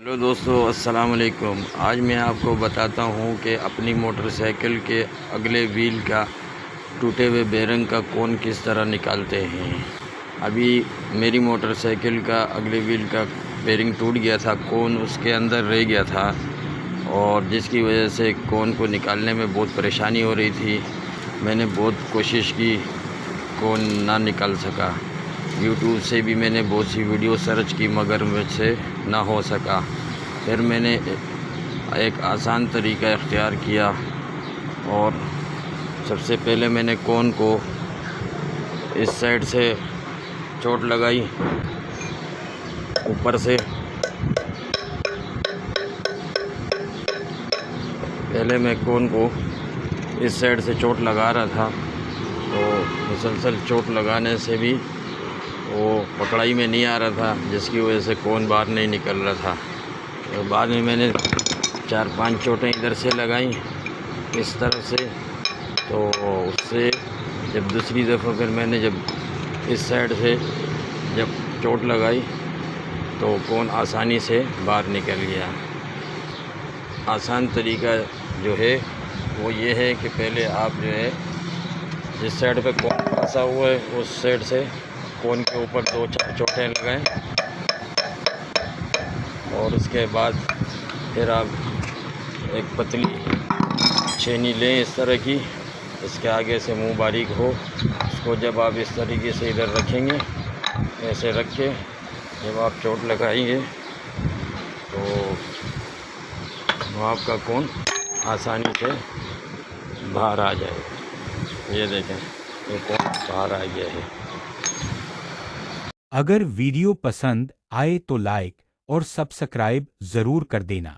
Hello दोस्तों, अस्सलाम वालेकुम। आज मैं आपको बताता हूँ कि अपनी मोटरसाइकिल के अगले व्हील का टूटे हुए बेरिंग का कोन किस तरह निकालते हैं। अभी मेरी मोटरसाइकिल का अगले व्हील का बेरिंग टूट गया था, कोन उसके अंदर रह गया था और जिसकी वजह से कोन को निकालने में बहुत परेशानी हो रही थी। मैंने बहुत कोशिश की, कोन ना निकल सका। यूट्यूब से भी मैंने बहुत सी वीडियो सर्च की मगर मुझसे ना हो सका। फिर मैंने एक आसान तरीका इख्तियार किया और सबसे पहले मैंने कोन को इस साइड से चोट लगाई, ऊपर से। पहले मैं कोन को इस साइड से चोट लगा रहा था तो मुसलसल चोट लगाने से भी वो पकड़ाई में नहीं आ रहा था, जिसकी वजह से कोन बाहर नहीं निकल रहा था। तो बाद में मैंने 4-5 चोटें इधर से लगाई इस तरफ से, तो उससे जब दूसरी दफ़ा फिर मैंने जब इस साइड से जब चोट लगाई तो कोन आसानी से बाहर निकल गया। आसान तरीका जो है वो ये है कि पहले आप जो है जिस साइड पे कोन फंसा हुआ है उस साइड से कोन के ऊपर 2-4 चोटें लगाएं और उसके बाद फिर आप एक पतली छेनी लें इस तरह की, इसके आगे से मुंह बारीक हो। उसको जब आप इस तरीके से इधर रखेंगे, ऐसे रख के जब आप चोट लगाएंगे तो आपका कोन आसानी से बाहर आ जाएगा। ये देखें, ये कोन बाहर आ गया है। अगर वीडियो पसंद आए तो लाइक और सब्सक्राइब ज़रूर कर देना।